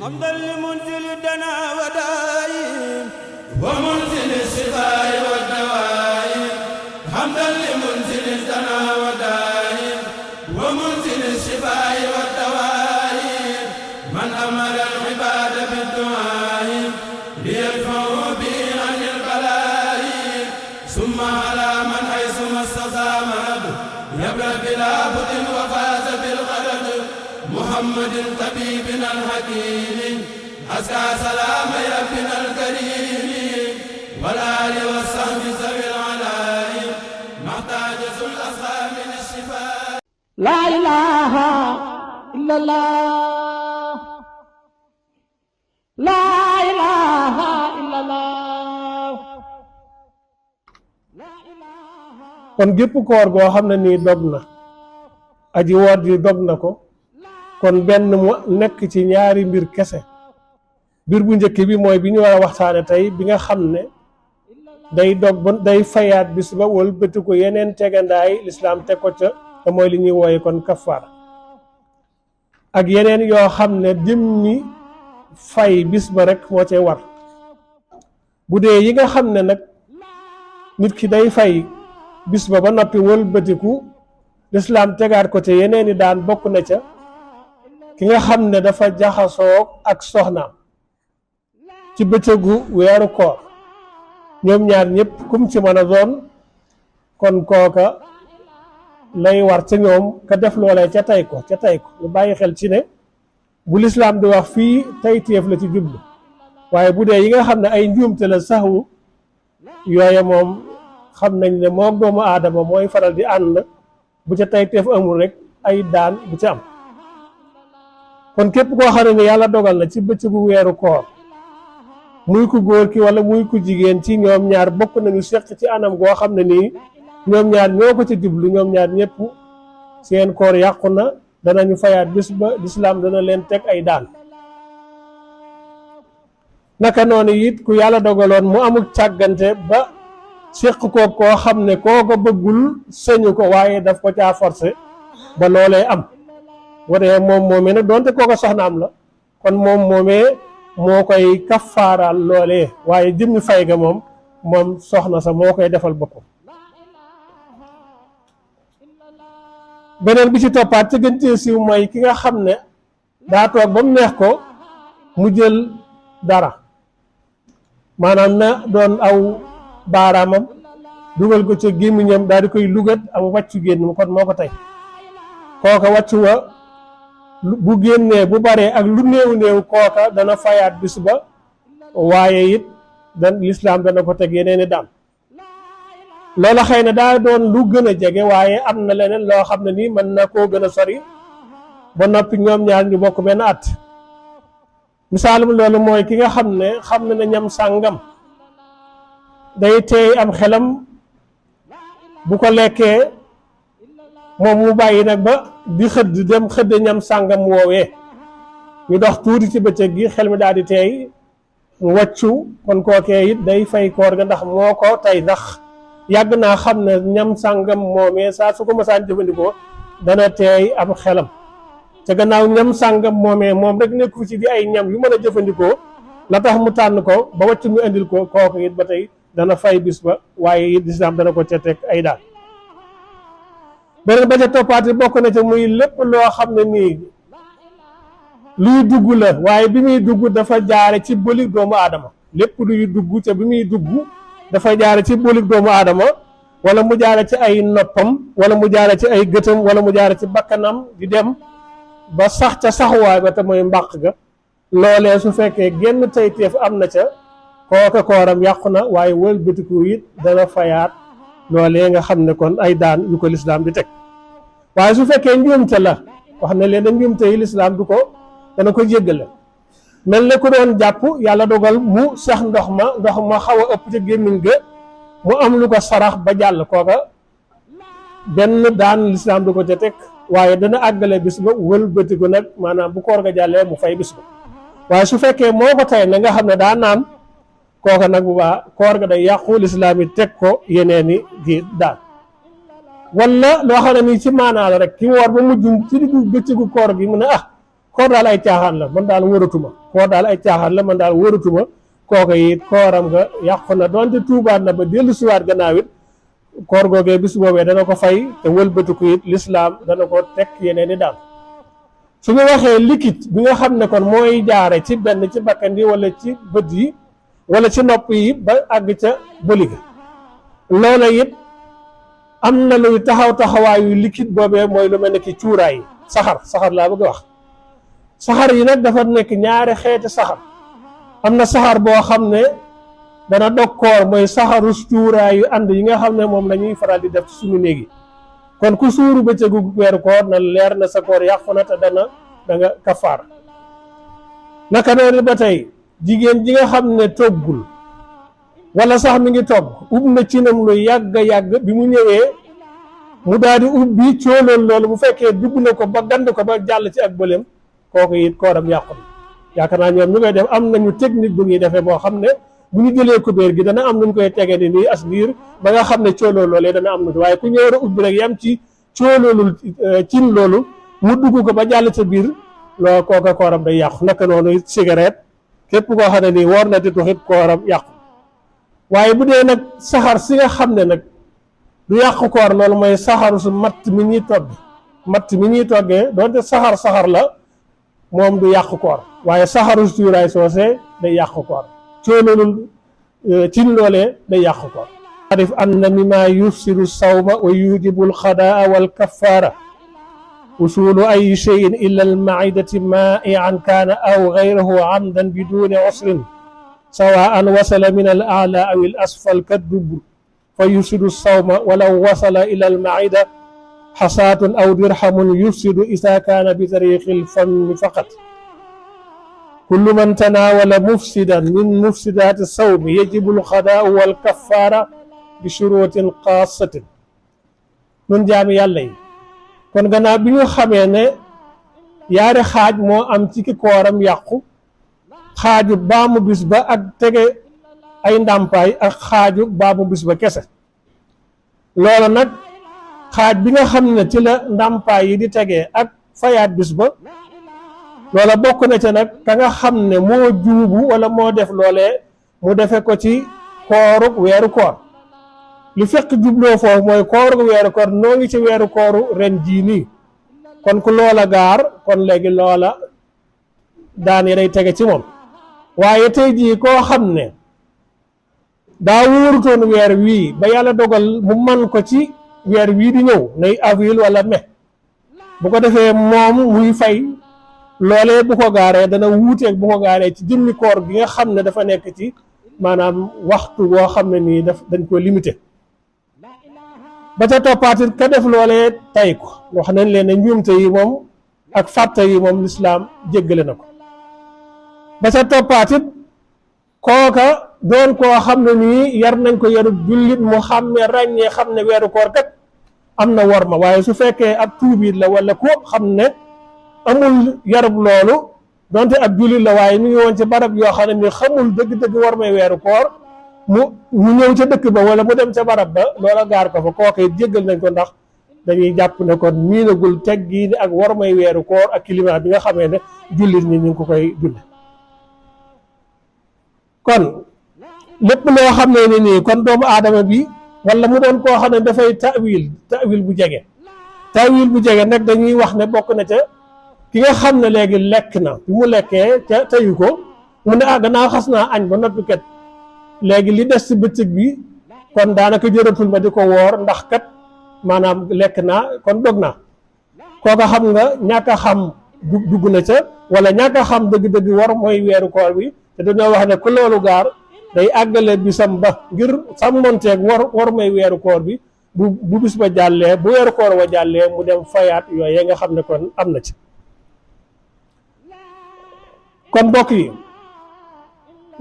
حمدا لمنزل الدنا ودائم ومنزل الشفاء والدوائم حمدا لمنزل الدنا ودائم ومنزل الشفاء والدوائم من أمر العباد بالدعاء ليدفعوا به عن البلاء ثم على من حيث مستطاع مرض يبرأ بلا بد وفاز بالغرض محمد طبيبنا الحكيم أزكى سلام ربنا الكريم والآل والصحب ذوي العلاء محتاج ذو الأسقى من الشفاء لا إله إلا الله لا إله إلا الله kon gépp koor goo xam ne nii dog na aji woor ji dog na ko kon benn mu nekk ci ñaari mbir kese mbir bu njëkk bi mooy bi ñu war a waxtaane tey bi nga xam ne day dog ba day fayaat bis ba wal bëtu ko yeneen tegandaay lislaam teg ko ca te mooy li ñuy wooye kon kafaara ak yeneen yoo xam ne jëmmi fay bis ba rek moo cay war bu dee yi nga xam ne nag nit ki day fay bis ba noppi wal bëtiku lislaam tegaat ko ca yeneen i daan bokk na ca ki nga xam ne dafa jaxasoo ak soxnaam ci bëccëgu weeru koor ñoom ñaar ñëpp kum ci mën a doon kon kooka lay war ca ñoom ka def loolee ca tey ko ñu bàyyi xel ci ne bu lislaam di wax fii tey téef la ci jublu waaye bu dee yi nga xam ne ay njuumte la saxwu yooye moom xam nañ ne moom doomu aadama mooy faral di ànd bu ca tey téef amul rek ay daan bu ca am kon képp koo xam ne yàlla dogal na ci bëccëgu weeru koor muy ku góor ki wala muy ku jigéen ci ñoom ñaar bokk nañu seq ci anam goo xam ne nii ñoom ñaar ñoo ko ci jublu ñoom ñaar ñëpp seen koor yàqu na danañu fayaat bis ba lislaam dana leen teg ay daan naka noonu it ku yàlla dogaloon mu amul càggante ba seq ko koo xam ne koo ko bëggul sëñu ko waaye daf ko caa forcé ba loolee am wadee moom moomee nag doonte kooka soxnaam la kon moom moomee moo koy kafaaraal loolee waaye jëmmi fay ga moom soxna sa moo koy defal boppam beneen bi ci toppaat ca gën cee siiw mooy ki nga xam ne daa toog ba mu neex ko mu jël dara maanaam na doon aw baaraamam dugal ko ca gémmiñam daal di koy lugat am wàccu génn kon moo ko tey kooka wàccu wa bu génnee bu baree ak lu néew kooka dana fayaat bis ba waaye it lislaam dana ko teg yeneen i daan loola xëy na daa doon lu gën a jege waaye am na leneen loo xam ne nii mën na koo gën a sori ba noppi ñoom ñaar ñu bokk benn at misaalum loolu mooy ki nga xam ne ñam sàngam day teey am xelam bu ko lekkee moom mu bàyyi nag ba di xëdd dem xëdd ñam sàngam woowee ñu dox tuuti ci bëccëg gi xel mi daal di teey mu wàccu kon kookee it day fay koor ga ndax moo ko tey ndax yàgg naa xam ne ñam sàngam moomee saa su ko masaan jëfandikoo dana teey am xelam te gannaaw ñam sàngam moomee moom rek nekku ci di ay ñam yu mën a jëfandikoo la tax mu tànn ko ba wàccu ñu indil ko kooku it ba tey dana fay bis ba waaye it lislaam dana ko ca teg ay daal beneen ba ca toppaati bokk na ca muy lépp loo xam ne nii luy dugg la waaye bi muy dugg dafa jaare ci bëlig doomu aadama lépp luy dugg ca bi muy dugg dafa jaare ci bëlig doomu aadama wala mu jaare ci ay noppam wala mu jaare ci ay gëtam wala mu jaare ci bakkanam di dem ba sax ca saxuwaay ba te mooy mbàq ga loolee su fekkee genn tey teef am na ca kooka kooram yàqu na waaye wël bëtiku it dana fayaat loolee nga xam ne kon ay daan yu ko lislaam di teg waaye su fekkee njuumte la wax ne leen njuumte yi lislaam du ko dana ko jéggale mel ne ku doon jàpp yàlla dogal mu sax ndox ma xaw a ëpp ca gémmiñ ga mu am lu ko sarax ba jàll kooka benn daan lislaam du ko ca teg waaye dana àggale bis ba wël bëtiku nag maanaam bu koor ga jàllee mu fay bis ba waaye su fekkee moo ko tey na nga xam ne daa naan kooka nag bu baax koor ga day yàqu lislaam yi teg ko yeneeni gi daan wala loo xam ne nii ci maanaa la rek ki woor ba mujj ci diggu bëccëgu koor gi mu ne koor daal ay caaxaan la man daal wóoratuma koor daal ay caaxaan la man daal wóoratuma kooka it kooram nga yàqu na donte tuubaat na ba dellu siwaat gannaaw it koor googee bis boobee dana ko fay te wëlbatiku it lislaam dana ko teg yeneen i daal su ñu waxee liquide bi nga xam ne kon mooy jaare ci benn ci bakkan yi wala ci bët yi wala ci nopp yi ba àgg ca bëli ga loola it am na luy taxawaayu liquide boobee mooy lu mel ne ki cuuraay yi saxar laa bëgg a wax saxar yi nag dafa nekk ñaari xeeti saxar am na saxar boo xam ne dana dog koor mooy saxaru cuuraay yu ànd yi nga xam ne moom la ñuy faral di def ci suñu néeg yi kon ku suuru bëccëgu weeru koor na leer na sa koor yàqu na te da nga kafaar naka noonu ba tey jigéen ji nga xam ne toggul wala sax mi ngi togg ub na ci nam lu yàgg bi mu ñëwee mu daal di ubbi cooloon loolu bu fekkee dugg na ko ba gand ko ba jàll ci ak bëleem kooku it kooram yàqu na yaakaar naa ñoom ñu koy def am nañu technique bu ñuy defee boo xam ne bu ñu jëlee kubéer gi dana am nuñ koy tege ni nii as ndiir ba nga xam ne cooloon loolee dana am nu waaye ku ñëw rek ubbi rek yam ci cooloolul cin loolu mu dugg ko ba jàll ca biir loolu kooka kooram day yàqu naka noonu cigarette képp koo xam ne nii war na di tuxit kooram yàqu waaye bu dee nag saxar si nga xam ne nag du yàqu koor loolu mooy saxaru su matt mi ñuy toggee doonte saxar la moom du yàqu koor waaye saxaru cuuraay soosé day yàqu koor cooloolul cin loolee day yàqu koor arif anna mimma yufsidu sawma wa yujibu alxadaa walkafaara usulu ay cheyin illa almaidati maian kaana aw gayrahu amdan biduni usrin sawaan wasala min al ala aw al asfal kaddubur fa yufsidu sawma walaw wasala ila almaida xasaatun aw dirhamun yufsidu isa kaana bi tariqi alfami faqat kullu man tanaawala mufsidan min mufsidaati sawmi yajibu alxadaau walkafaara bi shuruutin xaasatin nun jaami yàlla yi kon gannaaw bi ñu xamee ne yaari xaaj moo am ci ki kooram yàqu xaaju baamu bis ba ak tege ay ndàmpaay ak xaaju baamu bis ba kese loolu nag xaaj bi nga xam ne ci la ndàmpaay yi di tegee ak fayaat bis ba loola bokk na ca nag ka nga xam ne moo juubu wala moo def loolee mu defe ko ci kooruk weeru koor li fekk jubloo foofu mooy kooruk weeru koor noo ngi ci weeru kooru ren jii nii kon ku loola gaar kon léegi loola daan yi day tege ci moom waaye tey jii koo xam ne daa wóorutoon weer wii ba yàlla dogal mu man ko ci weer wii di ñëw nay avril wala mai bu ko defee moom muy fay loolee bu ko gaaree dana wuuteeg bu ko gaaree ci jëmmi koor gi nga xam ne dafa nekk ci maanaam waxtu boo xam ne nii dañ ko limité ba ca toppaatit ka def loolee tay ko wax nañ leen ne njuumte yi moom ak fàtte yi moom lislaam jéggale na ko ba ca toppaatit kooka doon koo xam ne nii yar nañ ko yarub jullit mu xam ne ràññee xam ne weeru koor kat am na worma waaye su fekkee ab tuubiit la wala ko xam ne amul yarub loolu donte ab jullit la waaye mi ngi woon ci barab yoo xam ne ni xamul dëgg-dëgg war may weeru koor mu ñëw ca dëkk ba wala mu dem ca barab ba loola gaar ko fa kooka it jéggal nañ ko ndax dañuy jàpp ne kon miinagul teg gii ni ak war may weeru koor ak climat bi nga xamee ne jullit ñi ñu ngi ko koy dund kon lépp loo xam ne ni nii kon doomu aadama bi wala mu doon koo xam ne dafay tawil bu jege nag dañuy wax ne bokk na ca ki nga xam ne léegi lekk na bi mu lekkee ca teyu ko mu ne gannaaw xas naa añ ba noppi kat léegi li des ci bëccëg bi kon daanaka jëratul ma di ko woor ndax kat maanaam lekk naa kon dog naa kooka xam nga ñàkk a xam dugg na ca wala ñàkk a xam dëgg-dëgg war mooy weeru koor bi te dañoo wax ne ku loolu gaar day àggale bisam ba ngir sàmmonteeg war may weeru koor bi bu bis ba jàllee bu weeru koor wa jàllee mu dem fayaat yooyu nga xam ne kon am na ci kon mbokk yi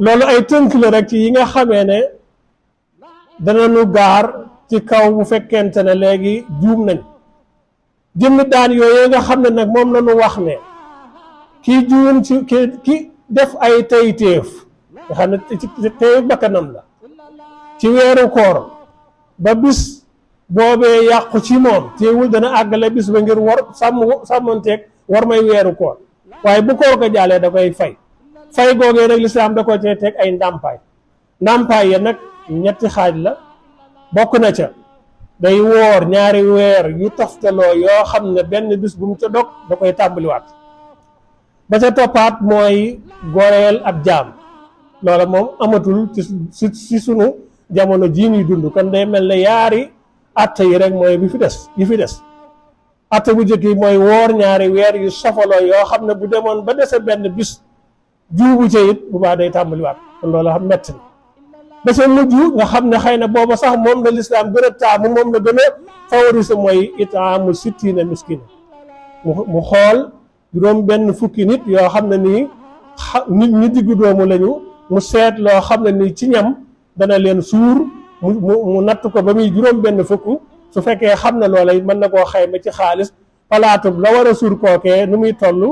loolu ay tënk la rek ci yi nga xamee ne danañu gaar ci kaw bu fekkente ne léegi juum nañ jëmmi daan yooyu nga xam ne nag moom la ñu wax ne kii juum ci ki def ay tayteef nga xam ne ci tey bakkanam la ci weeru koor ba bis boobee yàqu ci moom teewul dana àggale bis ba ngir war sàmmonteeg war may weeru koor waaye bu koor ga jàllee da koy fay googee nag lislaam da ko cee teg ay ndàmpaay ya nag ñetti xaaj la bokk na ca day woor ñaari weer yu toftaloo yoo xam ne benn bis bu mu ca dog da koy tàmbaliwaat ba ca toppaat mooy goreel ab jaam loola moom amatul ci sunu jamono jii ñuy dund kon day mel ne yaari atte yi rek mooy yi fi des atte bu njëkk yi mooy woor ñaari weer yu sofaloo yoo xam ne bu demoon ba dese benn bis juubu ca it bu baax day tàmbaliwaat kon loola xam metti na ba sa mujj nga xam ne xëy na booba sax moom la lislaam gën a taamu moom la gën a favoriser mooy itaamu sittiina miskina mu xool juróom benn fukki nit yoo xam ne nii nit ñi diggu doomu lañu mu seet loo xam ne nii ci ñam dana leen suur mu natt ko ba muy juróom benn fukk su fekkee xam ne loola mën na koo xayma ci xaalis palaatub la war a suur kookee nu muy toll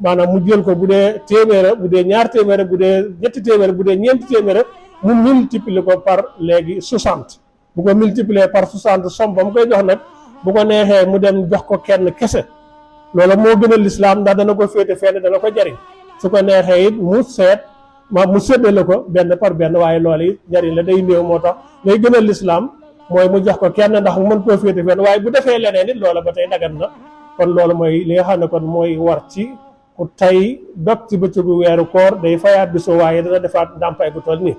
maanaam mu jël ko bu dee téeméera bu dee ñaar téeméera bu dee ñetti téeméera bu dee ñeenti téeméera mu multiplier ko par léegi 60 bu ko multiplier par 60 somme ba mu koy jox nag bu ko neexee mu dem jox ko kenn kese loola moo gën a lislaam ndax dana ko féete fenn dana ko jariñ su ko neexee it mu séddale ko benn par benn waaye loolu it njariñ la day néew moo tax day gën a lislaam mooy mu jox ko kenn ndax mu mën koo féete fenn waaye bu defee leneen it loola ba tey dagan na kon loolu mooy li nga xam ne kon mooy war ci ku tey dog ci bëccëgu weeru koor day fayaat bisu waaye dana defaat ndàmpaay gu toll nii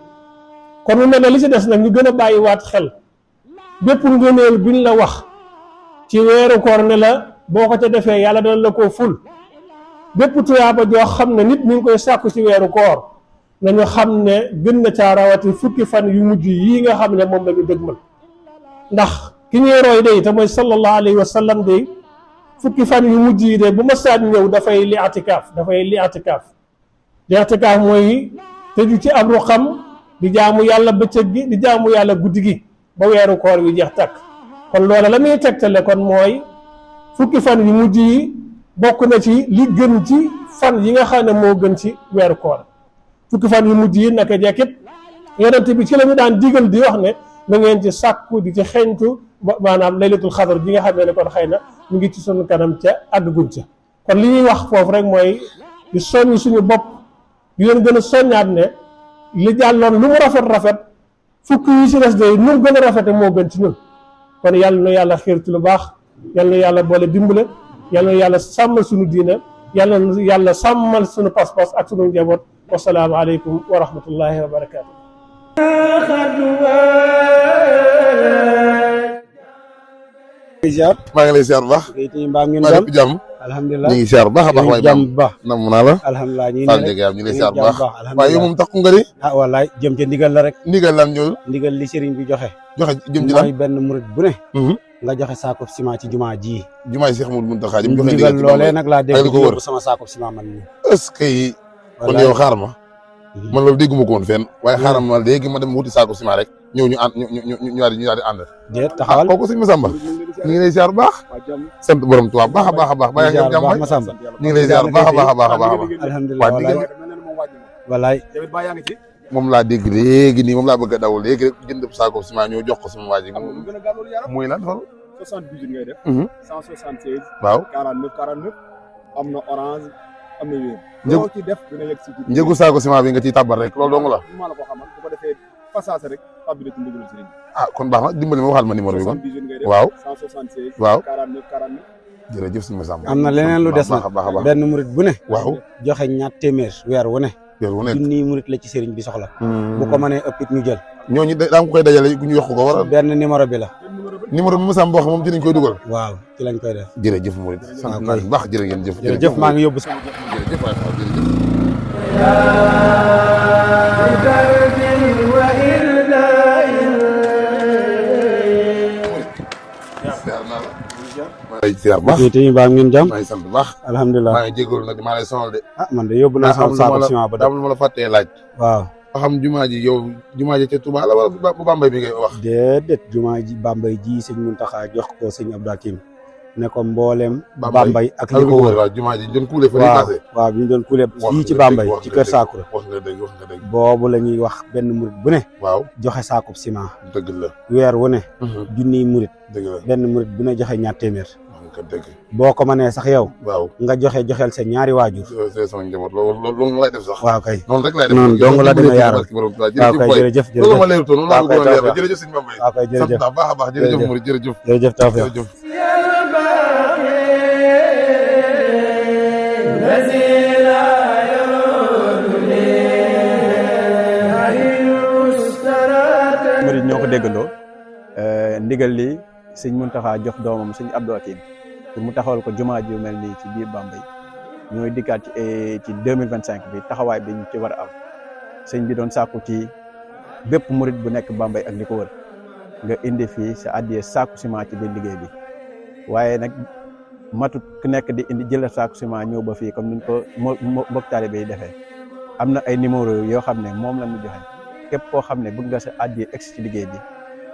kon mu mel ne li ci des nag ñu gën a bàyyiwaat xel bépp ngëneel buñ la wax ci weeru koor ne la boo ko ca defee yàlla dana la koo ful bépp tuyaaba joo xam ne nit ñi ngi koy sàkku ci weeru koor nañu xam ne gën na caa rawati fukki fan yu mujj yii nga xam ne moom la ñu dëgmal ndax ki ñuy roy day te mooy sallallahu alayhi wa sallam day fukki fan yu mujj yi de bu ma saat ñëw dafay li atikaaf mooy tëju ci ab ruqam di jaamu yàlla bëccëg gi di jaamu yàlla guddi gi ba weeru koor wi jeex takk kon loola la muy tegtale kon mooy fukki fan yu mujj yi bokk na ci li gën ci fan yi nga xam ne moo gën ci weeru koor fukki fan yu mujj yi naka jekkit yonent bi ci la ñu daan digal di wax ne na ngeen ci sàkku di ci xeñtu maanaam laylatul xadar bi nga xam ne kon xëy na mu ngi ci sunu kanam ca àgguñ ca kon li ñuy wax foofu rek mooy di soññ suñu bopp di leen gën a soññaat ne li jàlloon lu mu rafet fukk yi ci des day nu gën a rafete moo gën ci ñun kon yàlla na yàlla xiir ci lu baax yàlla na yàlla boole dimbale yàlla na yàlla sàmmal suñu diina yàlla na yàlla sàmmal suñu pas-pas ak suñu njaboot wasalaamu aleykum wa rahmatullahi wa barakaatu. maa ngi lay ziar bu baax. maa ngi jàmm. alhamdulilah ñu ngi ziar bu baax a baax. waaye jàmm bu baax. nam naa la. alhamdulilah ñu Fall Ndiaye ñu ngi lay ziar bu baax. waaye yow moom takku nga di. wallaay jëm ca ndigal la rek. ndigal lan ñëw. ndigal li sëriñ bi joxe. jëm ci lan mooy benn murit bu ne. nga joxe saakub ciment ci jumaa ji. jumaa yi Cheikh Mouhamadou Mountakha joxe ndigal loolee nag laa dégg ko wër sama saakub ciment man nii. est-ce que kon yow xaar ma. man loolu dégguma ko woon fenn waaye xaaral ma léegi ma dem wuti saakub ciment rek ñëw ñu ànd ñu daal di ànd. déet taxawal kooku sëñ Massamba ñu ngi lay ziar bu baax. sant borom Tuubaa baax a baax a baax. bàyyi ak jàmm waay ñu ngi lay ziar bu baax a baax a baax a baax. alhamdulilah wallaay moom laa dégg léegi nii moom laa bëgg a daw léegi rek jënd saako ciment ñëw jox ko sama waa ji muy lan xool 78 ngay def 176 waaw 49 am na orange am na wéer njëgu ci def dina yegg si njëgu saako ciment bi nga ciy tàbbal rek loolu dong la maa la ko xamal bu ko defee passage rek tabbi ci ndigalu sëriñ ah kon baax na dimbali ma waxaat ma numéro bi kon 78 ngay def waaw 176 waaw 49 jërëjëf suñu Massamba am na leneen lu des baax a baax a baax benn murit bu ne waaw joxe ñaar téeméer weer wu ne weer wu nekk junniy murit la ci sëriñ bi soxla bu ko mënee ëppit ñu jël ñooñu daa nga koy dajale ñu yokk ko wala benn numéro bi la numéro bi Massamba wax moom ci lañ koy dugal waaw ci lañ koy def jërëjëf murit sant naa bu baax jërë ngeen jëf jërëjëf maa ngi yóbbu jërëjëf waay Fall jërëjëf maa ngi ziar bu baax te ñu baa ngeen jàmm maa ngi sant bu baax alhamdulilah maa ngi jégalu nag maa lay sonal de man de yóbbu naa sama saako ciment ba daa am lu ma la fàttee laaj waaw ba xam jumaa ji yow jumaa ji ca Touba la wala bu Bambey bi ngay wax déedéet jumaa ji Bambey ji sëñ Muntaxa jox ko sëñ Abdou Hakim ne ko mbooleem Bambey ak li ko wër waaw jumaa ji doon kuule fa ni passé waaw bi ñu doon kuule fii ci Bambey ci kër Sakura wax nga dëgg boobu la ñuy wax benn murit bu ne waaw joxe saakub ciment dëgg la weer wu ne junniy murit dëgg la benn murit bu ne joxe ñaar téeméer boo ko mënee sax yow waaw nga joxeel sa ñaari waajur c'est sama njaboot loolu lay def sax waaw kay noonu rek lay def noonu dong la demee yaaram waaw kay jërëjëf loolu ma leerutoon noonu laa bëggoon leer jërëjëf sëñ Bamba waaw kay jërëjëf sant baax a baax jërëjëf Mouride jërëjëf jërëjëf Tawfekh jërëjëf murid ñoo ko déggandoo ndigal li sëñ Muntaxa jox doomam sëñ Abdou Hakim pour mu taxawal ko jumaa ju mel nii ci biir Bambey ñooy dikkaat ci 2025 bi taxawaay bi ñu ci war a am sëñ bi doon sàkku ci bépp murid bu nekk Bambey ak li ko wër nga indi fii sa addiye sàkku ciment ci biir liggéey bi waaye nag matut ku nekk di indi jël sàkku ciment ñëw ba fii comme niñ ko mbokk taalibe yi defee am na ay numéro yoo xam ne moom la ñu joxe képp koo xam ne bëgg nga sa addiye egsi ci liggéey bi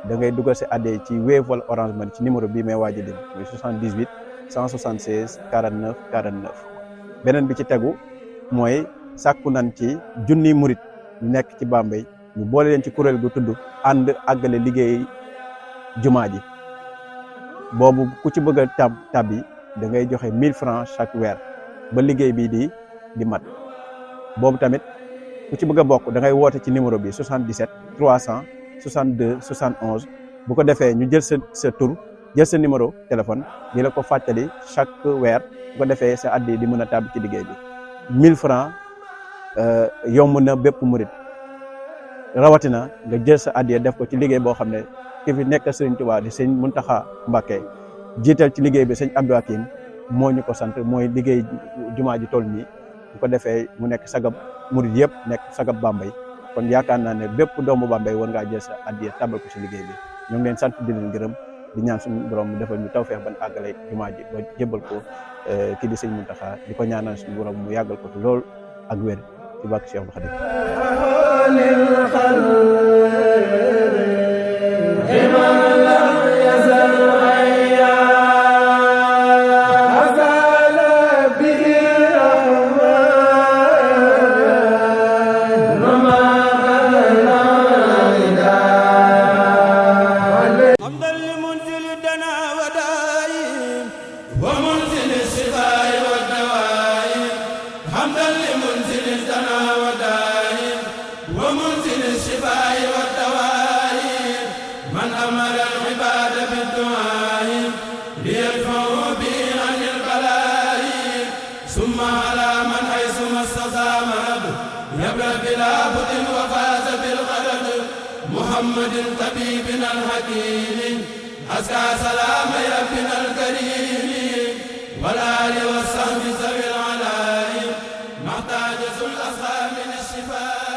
da ngay dugal sa addiye ci Wave wala Orange Money ci numéro bii may waaj a dim muy 78 176 49 49 beneen bi ci tegu mooy sàkku nañ ci junni murit ñu nekk ci Bambey ñu boole leen ci kuréel gu tudd ànd àggale liggéey jumaa ji boobu ku ci bëgg a tab yi da ngay joxe 1000 francs chaque weer ba liggéey bii di mat boobu tamit ku ci bëgg a bokk da ngay woote ci numéro bi 77 300 62 71 bu ko defee ñu jël sa tur jël sa numéro téléphone di la ko fàttali chaque weer bu ko defee sa addi di mën a tàbbi ci liggéey bi 1000 francs yomb na bépp murit rawatina nga jël sa addi def ko ci liggéey boo xam ne ki fi nekk Sëriñ Tuubaa di sëñ Muntaxa Mbàkke jiital ci liggéey bi sëñ Abdou Hakim moo ñu ko sant mooy liggéey jumaa ji toll nii bu ko defee mu nekk sagab murit yëpp nekk sagab Bambey kon yaakaar naa ne bépp doomu Bambey war ngaa jël sa addiya tàbbal ko ci liggéey bi ñu ngi leen sant di leen gërëm di ñaan suñu borom mu defal ñu tawfeex ban àggale jumaa ji ba jébbal ko kii di sëñ Muntaxa di ko ñaanal suñu borom mu yàggal ko fi lool ak wér ci bàkk Cheikh Khadim محمد طبيبنا الحكيم أزكى سلام ربنا الكريم والآل والصحب ذوي